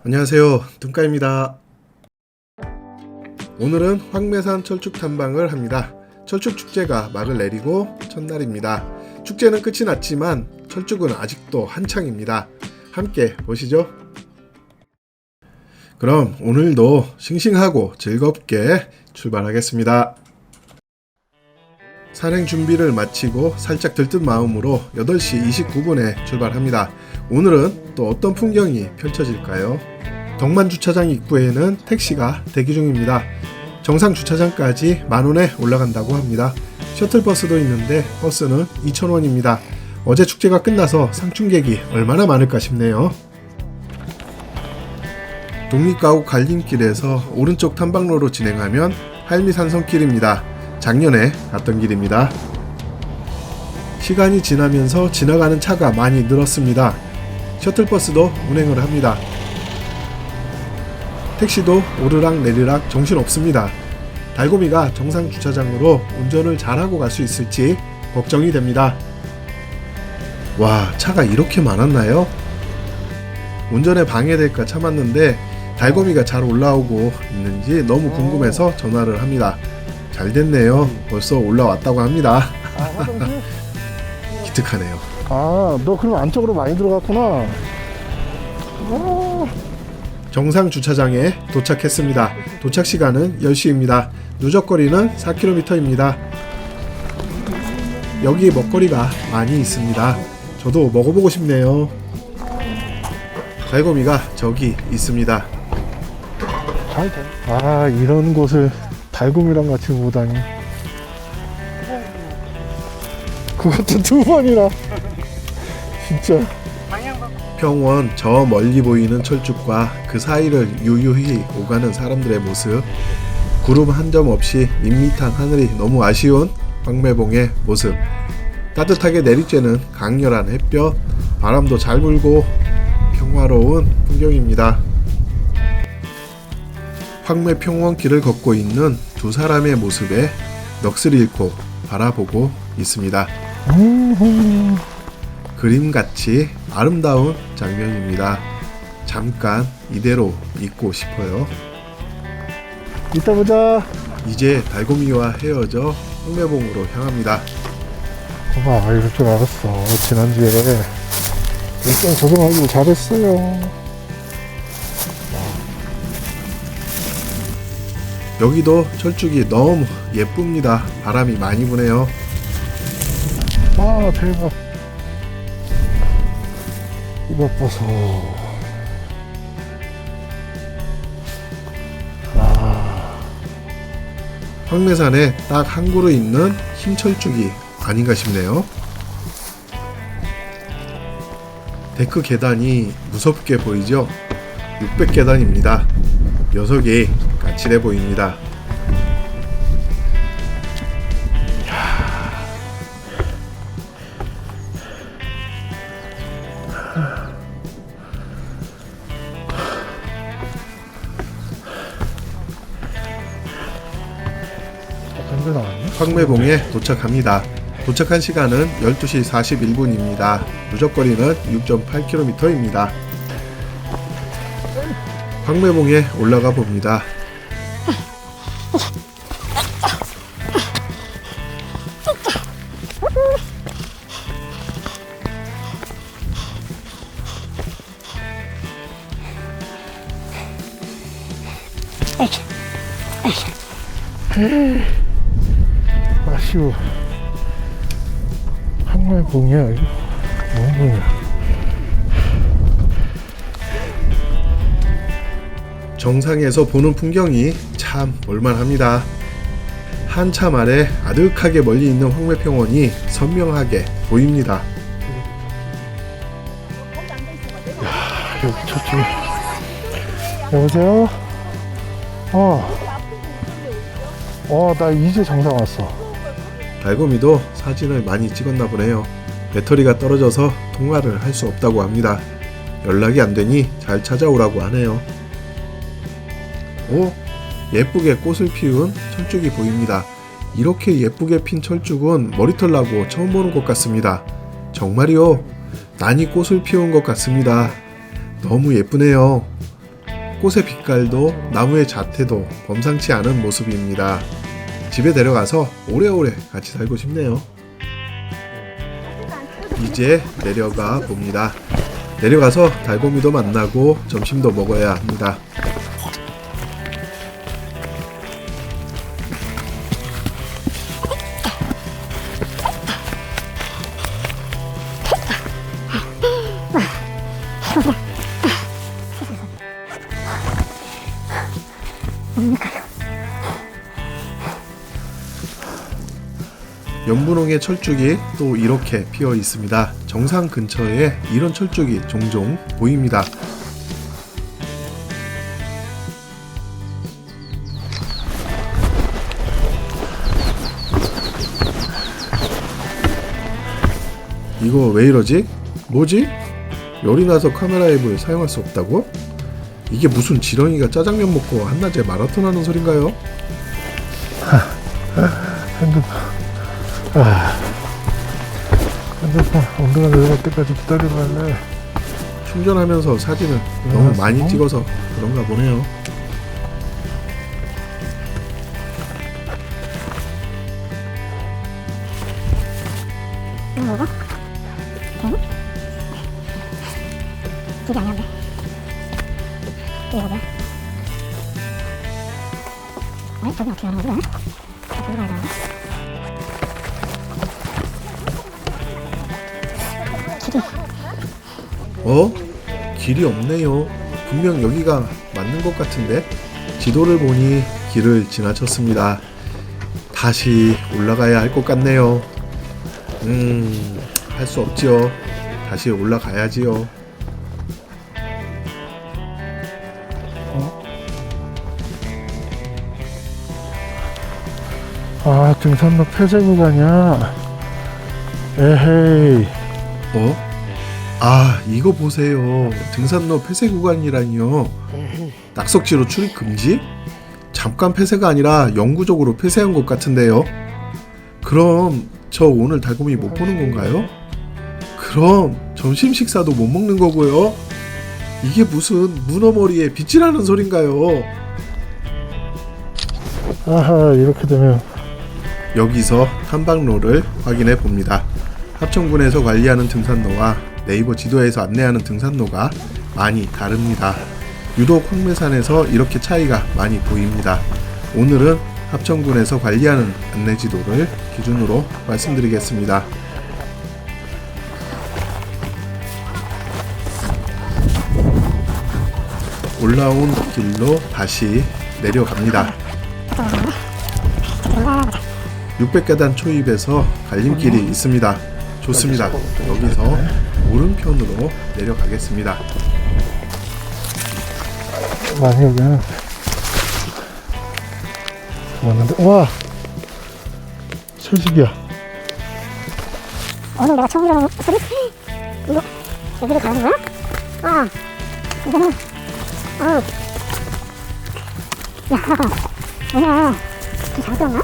안녕하세요, 둔까입니다. 오늘은 황매산 철쭉 탐방을 합니다. 철쭉 축제가 막을 내리고 첫날입니다. 축제는 끝이 났지만 철쭉은 아직도 한창입니다. 함께 보시죠. 그럼 오늘도 싱싱하고 즐겁게 출발하겠습니다. 산행 준비를 마치고 살짝 들뜬 마음으로 8시 29분에 출발합니다. 오늘은 또 어떤 풍경이 펼쳐질까요? 덕만 주차장 입구에는 택시가 대기 중입니다. 정상 주차장까지 만원에 올라간다고 합니다. 셔틀버스도 있는데 버스는 2,000원입니다. 어제 축제가 끝나서 상충객이 얼마나 많을까 싶네요. 독립가옥 갈림길에서 오른쪽 탐방로로 진행하면 할미산성길입니다. 작년에 갔던 길입니다. 시간이 지나면서 지나가는 차가 많이 늘었습니다. 셔틀버스도 운행을 합니다. 택시도 오르락 내리락 정신없습니다. 달고미가 정상 주차장으로 운전을 잘하고 갈 수 있을지 걱정이 됩니다. 와, 차가 이렇게 많았나요? 운전에 방해될까 참았는데 달고미가 잘 올라오고 있는지 너무 궁금해서 전화를 합니다. 잘 됐네요. 벌써 올라왔다고 합니다. 기특하네요. 아, 너 그럼 안쪽으로 많이 들어갔구나. 정상 주차장에 도착했습니다. 도착 시간은 10시입니다. 누적거리는 4km입니다. 여기 먹거리가 많이 있습니다. 저도 먹어보고 싶네요. 달고미가 저기 있습니다. 잘 돼. 아, 이런 곳을 달곰이랑 같이 보다니. 그것도 2번이나. 진짜. 평원 저 멀리 보이는 철쭉과 그 사이를 유유히 오가는 사람들의 모습, 구름 한 점 없이 밋밋한 하늘이 너무 아쉬운 황매봉의 모습, 따뜻하게 내리쬐는 강렬한 햇볕, 바람도 잘 불고 평화로운 풍경입니다. 황매평원 길을 걷고 있는 두 사람의 모습에 넋을 잃고 바라보고 있습니다. 그림같이 아름다운 장면입니다. 잠깐 이대로 있고 싶어요. 이따 보자. 이제 달고미와 헤어져 황매봉으로 향합니다. 봐봐, 이럴 줄 알았어. 지난주에 일정 적응하기로 잘했어요. 여기도 철쭉이 너무 예쁩니다. 바람이 많이 부네요. 아, 대박. 이것 보소. 황매산에 딱 한 그루 있는 흰철쭉이 아닌가 싶네요. 데크 계단이 무섭게 보이죠? 600계단입니다. 녀석이 까칠해 보입니다. 황매봉에 도착합니다. 도착한 시간은 12시 41분입니다. 누적거리는 6.8km입니다. 황매봉에 올라가 봅니다. 아쉬워. 황매봉이야 이거. 뭐야. 정상에서 보는 풍경이 참 볼만합니다. 한참 아래 아득하게 멀리 있는 황매평원이 선명하게 보입니다. 야, 여기 저쪽에. 여보세요? 나 이제 정상 왔어. 달고미도 사진을 많이 찍었나 보네요. 배터리가 떨어져서 통화를 할 수 없다고 합니다. 연락이 안 되니 잘 찾아오라고 하네요. 오, 예쁘게 꽃을 피운 철쭉이 보입니다. 이렇게 예쁘게 핀 철쭉은 머리털 나고 처음 보는 것 같습니다. 정말이요. 난이 꽃을 피운 것 같습니다. 너무 예쁘네요. 꽃의 빛깔도 나무의 자태도 범상치 않은 모습입니다. 집에 데려가서 오래오래 같이 살고 싶네요. 이제 내려가 봅니다. 내려가서 달곰이도 만나고 점심도 먹어야 합니다. 연분홍의 철쭉이 또 이렇게 피어 있습니다. 정상 근처에 이런 철쭉이 종종 보입니다. 이거 왜 이러지? 뭐지? 열이 나서 카메라 앱을 사용할 수 없다고? 이게 무슨 지렁이가 짜장면 먹고 한낮에 마라톤 하는 소린가요? 핸드폰 온도가 내려갈 때까지 기다려달래. 충전하면서 사진을 너무 많이 찍어서 그런가 보네요. 길이 아니었네. 이게 뭐야? 아니, 저기 어떻게 가는 거지? 저기 가야 되나? 길이. 길이 없네요. 분명 여기가 맞는 것 같은데 지도를 보니 길을 지나쳤습니다. 다시 올라가야 할 것 같네요. 할 수 없지요. 다시 올라가야지요. 아, 등산로 폐쇄 구간이야. 에헤이. 이거 보세요. 등산로 폐쇄 구간이라니요. 낙석지로 출입 금지? 잠깐 폐쇄가 아니라 영구적으로 폐쇄한 것 같은데요. 그럼 저 오늘 달곰이 못 보는 건가요? 그럼 점심 식사도 못 먹는 거고요. 이게 무슨 문어머리에 빗질하는 소린가요? 아하, 이렇게 되면 여기서 탐방로를 확인해 봅니다. 합천군에서 관리하는 등산로와 네이버 지도에서 안내하는 등산로가 많이 다릅니다. 유독 황매산에서 이렇게 차이가 많이 보입니다. 오늘은 합천군에서 관리하는 안내지도를 기준으로 말씀드리겠습니다. 올라온 길로 다시 내려갑니다. 600계단 초입에서 갈림길이 있습니다. 좋습니다. 여기서 오른편으로 내려가겠습니다. 많이 여기는 왔는데, 와, 채식이야. 오늘 내가 처음 들어본 소리? 이거 여기로 가는 거야? 이거는 야, 뭐야? 좀 잘못 들었나?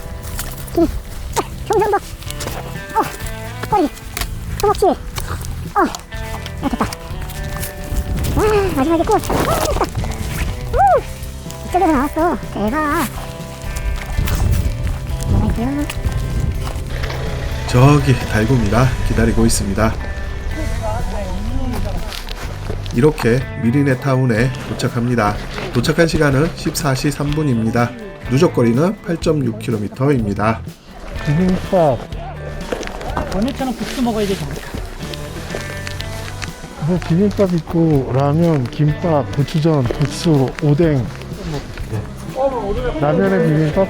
경상도 꼬리 허벅지 됐다. 와, 마지막에 꽃 됐다. 이쪽에서 나왔어. 대박. 뭐야? 저기 달곰이가 기다리고 있습니다. 이렇게 미리네 타운에 도착합니다. 도착한 시간은 14시 3분입니다. 누적거리는 8.6km입니다. 비빔밥. 오늘처럼 국수 먹어야 되지 않을까? 비빔밥 있고 라면, 김밥, 고추전, 국수, 오뎅. 라면에 비빔밥?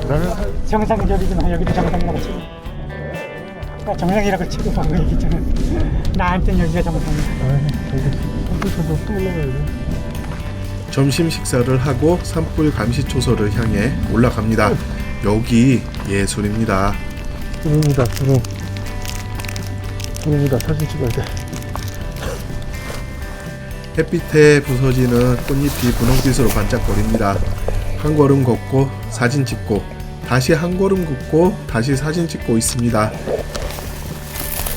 라면? 정상적이지만 여기도 정상이라고 치고. 정상이라고 치고 방금 얘기했잖아. 나한테는 여기가 정상이야. 여기서 또 올라가야 돼. 점심 식사를 하고 산불 감시초소를 향해 올라갑니다. 여기 예술입니다. 구름이다, 구름. 구름이다, 사진 찍어야 돼. 햇빛에 부서지는 꽃잎이 분홍빛으로 반짝거립니다. 한 걸음 걷고 사진 찍고 다시 한 걸음 걷고 다시 사진 찍고 있습니다.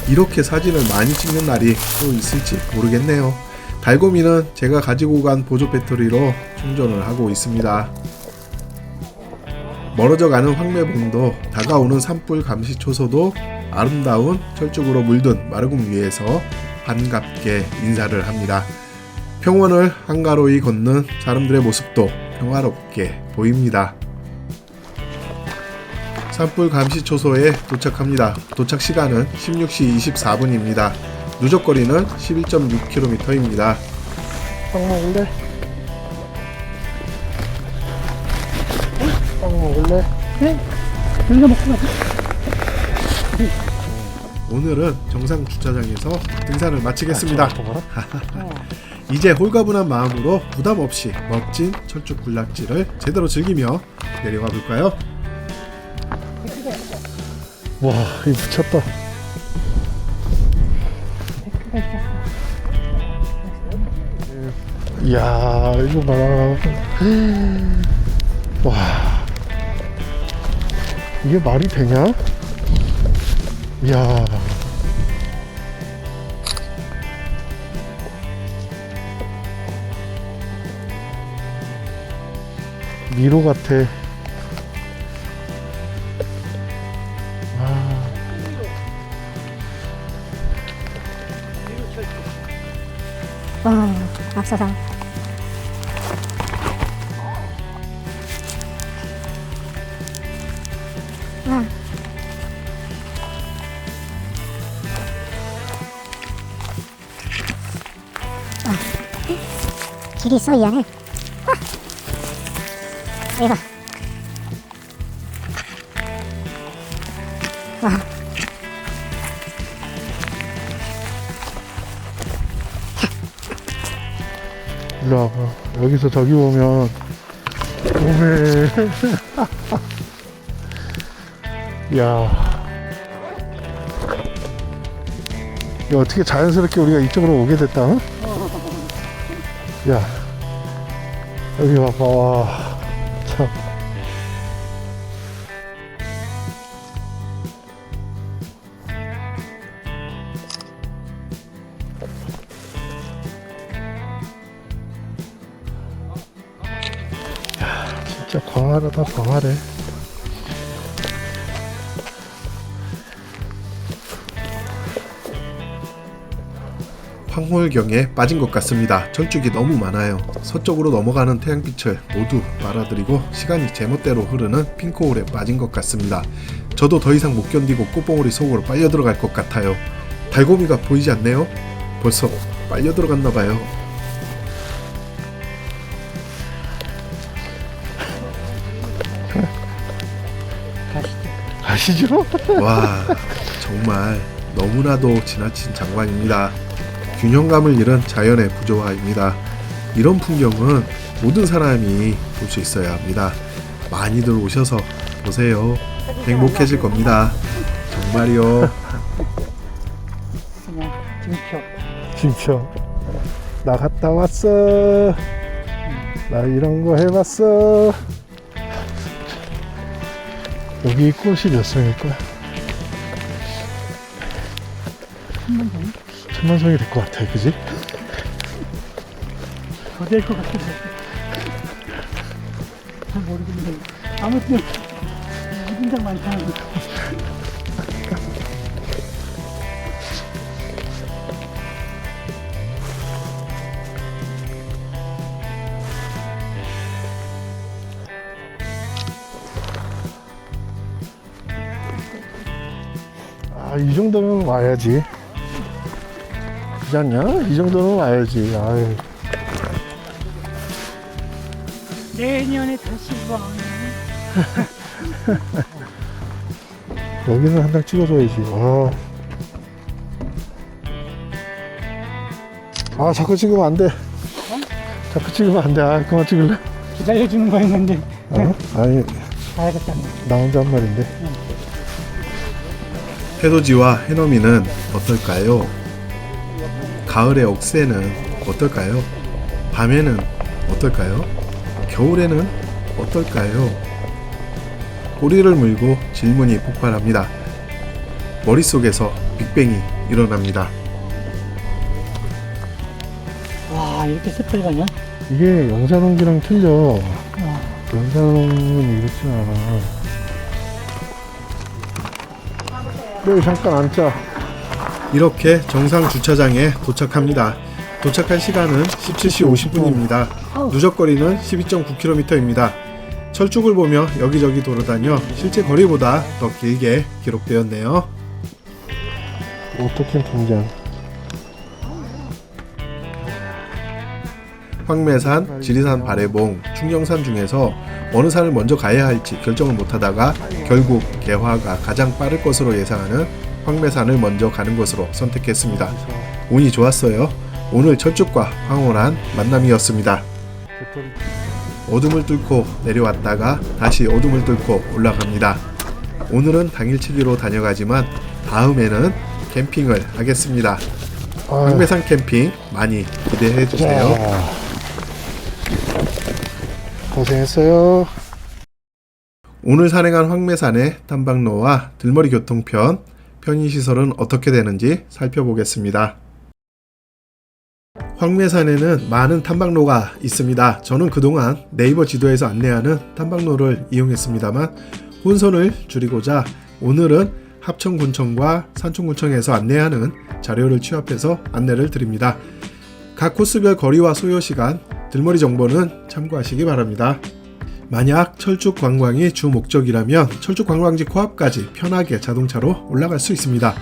이렇게 사진을 많이 찍는 날이 또 있을지 모르겠네요. 달고미는 제가 가지고 간 보조 배터리로 충전을 하고 있습니다. 멀어져 가는 황매봉도 다가오는 산불 감시 초소도 아름다운 철쭉으로 물든 마르궁 위에서 반갑게 인사를 합니다. 평원을 한가로이 걷는 사람들의 모습도 평화롭게 보입니다. 산불 감시 초소에 도착합니다. 도착 시간은 16시 24분입니다. 누적거리는 11.6km입니다. 빵 먹을래? 빵 먹을래? 그래? 여기서 먹고 가자. 오늘은 정상 주차장에서 등산을 마치겠습니다. 봐라. 이제 홀가분한 마음으로 부담 없이 멋진 철쭉 군락지를 제대로 즐기며 내려가 볼까요? 와, 이 미쳤다. 이야, 이거 봐라. 와, 이게 말이 되냐? 이야. 미로 같아. 와, 앞서서. 와. 길이 있어, 이 안에. 대박. 와. 일로 와봐. 여기서 저기 보면 오메. 야, 이거 어떻게 자연스럽게 우리가 이쪽으로 오게 됐다. 어? 야, 여기 봐봐. 와, 참. 진짜 광활하다, 광활해. 황홀경에 빠진 것 같습니다. 철쭉이 너무 많아요. 서쪽으로 넘어가는 태양빛을 모두 빨아들이고 시간이 제멋대로 흐르는 핑크홀에 빠진 것 같습니다. 저도 더 이상 못 견디고 꽃봉오리 속으로 빨려 들어갈 것 같아요. 달고미가 보이지 않네요? 벌써 빨려 들어갔나 봐요. 가시죠? 와, 정말 너무나도 지나친 장관입니다. 균형감을 잃은 자연의 부조화입니다. 이런 풍경은 모든 사람이 볼 수 있어야 합니다. 많이들 오셔서 보세요. 행복해질 겁니다. 정말요. 그냥 등표. 진짜. 나 갔다 왔어. 나 이런 거 해봤어. 여기 꽃이 몇 송일 거야? 천만송이 될 것 같아, 그지? 더 될 것 같은데. 잘 모르겠는데. 아무튼, 굉장히 많잖아. 아, 이 정도면 와야지. 그렇지 않냐? 이 정도는 와야지. 아유. 내년에 다시 봐. 여기는 한 장 찍어줘야지. 아. 아, 자꾸 찍으면 안 돼. 자꾸 찍으면 안 돼. 아, 그만 찍을래? 기다려주는 거였는데. 어? 아니, 가야겠다. 나 혼자 한 말인데. 해돋이와 해넘이는 어떨까요? 가을의 억새는 어떨까요? 밤에는 어떨까요? 겨울에는 어떨까요? 꼬리를 물고 질문이 폭발합니다. 머릿속에서 빅뱅이 일어납니다. 와, 와, 이렇게 새빨가냐? 이게 영산홍기랑 틀려. 어. 영산홍은 이렇지 않아. 네, 잠깐 앉자. 이렇게 정상 주차장에 도착합니다. 도착한 시간은 17시 50분입니다. 누적거리는 12.9km입니다. 철쭉을 보며 여기저기 돌아다녀 실제 거리보다 더 길게 기록되었네요. 오토캠핑장. 황매산, 지리산, 바래봉, 충령산 중에서 어느 산을 먼저 가야 할지 결정을 못하다가 결국 개화가 가장 빠를 것으로 예상하는 황매산을 먼저 가는 것으로 선택했습니다. 운이 좋았어요. 오늘 철쭉과 황홀한 만남이었습니다. 어둠을 뚫고 내려왔다가 다시 어둠을 뚫고 올라갑니다. 오늘은 당일치기로 다녀가지만 다음에는 캠핑을 하겠습니다. 황매산 캠핑 많이 기대해주세요. 고생했어요. 오늘 산행한 황매산의 탐방로와 들머리 교통편, 편의시설은 어떻게 되는지 살펴보겠습니다. 황매산에는 많은 탐방로가 있습니다. 저는 그동안 네이버 지도에서 안내하는 탐방로를 이용했습니다만 혼선을 줄이고자 오늘은 합천군청과 산촌군청에서 안내하는 자료를 취합해서 안내를 드립니다. 각 코스별 거리와 소요시간, 들머리 정보는 참고하시기 바랍니다. 만약 철쭉 관광이 주 목적이라면 철쭉 관광지 코앞까지 편하게 자동차로 올라갈 수 있습니다.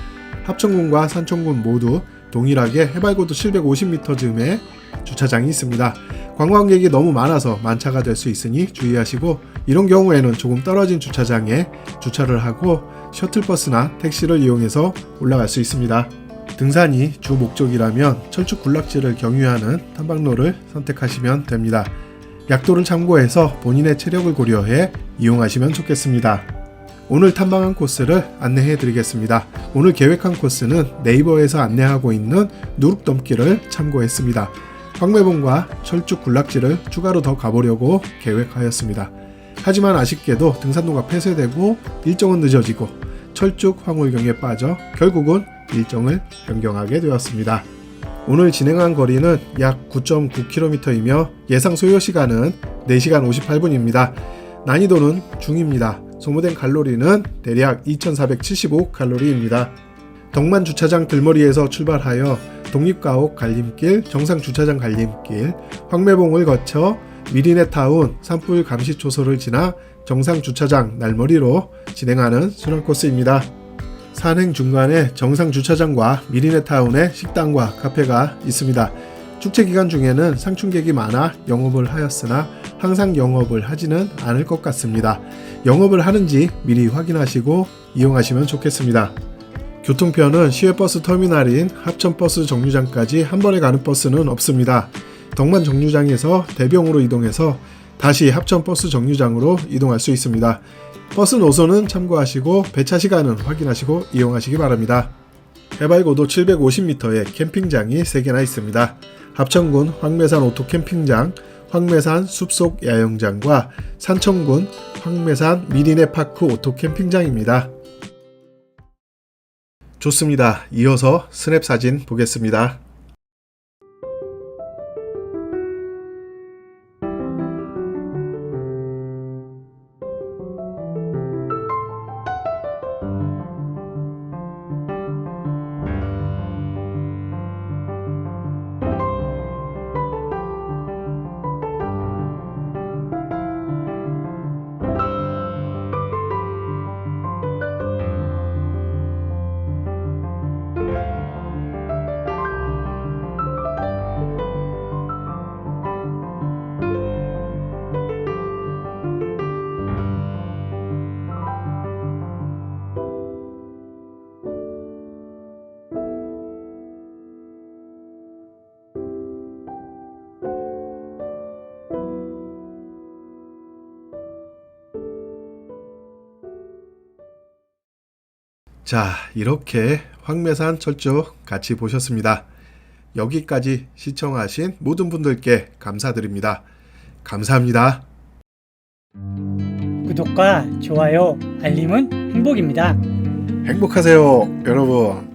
합천군과 산촌군 모두 동일하게 해발고도 750m 즈음에 주차장이 있습니다. 관광객이 너무 많아서 만차가 될 수 있으니 주의하시고 이런 경우에는 조금 떨어진 주차장에 주차를 하고 셔틀버스나 택시를 이용해서 올라갈 수 있습니다. 등산이 주 목적이라면 철쭉 군락지를 경유하는 탐방로를 선택하시면 됩니다. 약도를 참고해서 본인의 체력을 고려해 이용하시면 좋겠습니다. 오늘 탐방한 코스를 안내해 드리겠습니다. 오늘 계획한 코스는 네이버에서 안내하고 있는 누룩넘기를 참고했습니다. 황매봉과 철쭉 군락지를 추가로 더 가보려고 계획하였습니다. 하지만 아쉽게도 등산로가 폐쇄되고 일정은 늦어지고 철쭉 황홀경에 빠져 결국은 일정을 변경하게 되었습니다. 오늘 진행한 거리는 약 9.9km이며 예상 소요시간은 4시간 58분입니다. 난이도는 중입니다. 소모된 칼로리는 대략 2475칼로리입니다. 덕만 주차장 들머리에서 출발하여 독립가옥 갈림길, 정상주차장 갈림길, 황매봉을 거쳐 미리네타운 산불 감시초소를 지나 정상주차장 날머리로 진행하는 순환 코스입니다. 산행 중간에 정상주차장과 미리네타운에 식당과 카페가 있습니다. 축제 기간 중에는 상춘객이 많아 영업을 하였으나 항상 영업을 하지는 않을 것 같습니다. 영업을 하는지 미리 확인하시고 이용하시면 좋겠습니다. 교통편은 시외버스 터미널인 합천버스 정류장까지 한 번에 가는 버스는 없습니다. 덕만 정류장에서 대병으로 이동해서 다시 합천버스 정류장으로 이동할 수 있습니다. 버스 노선은 참고하시고 배차 시간은 확인하시고 이용하시기 바랍니다. 해발고도 750m의 캠핑장이 3개나 있습니다. 합천군 황매산 오토캠핑장, 황매산 숲속 야영장과 산천군 황매산 미리네파크 오토캠핑장입니다. 좋습니다. 이어서 스냅 사진 보겠습니다. 자, 이렇게 황매산 철쭉 같이 보셨습니다. 여기까지 시청하신 모든 분들께 감사드립니다. 감사합니다. 구독과 좋아요, 알림은 행복입니다. 행복하세요, 여러분.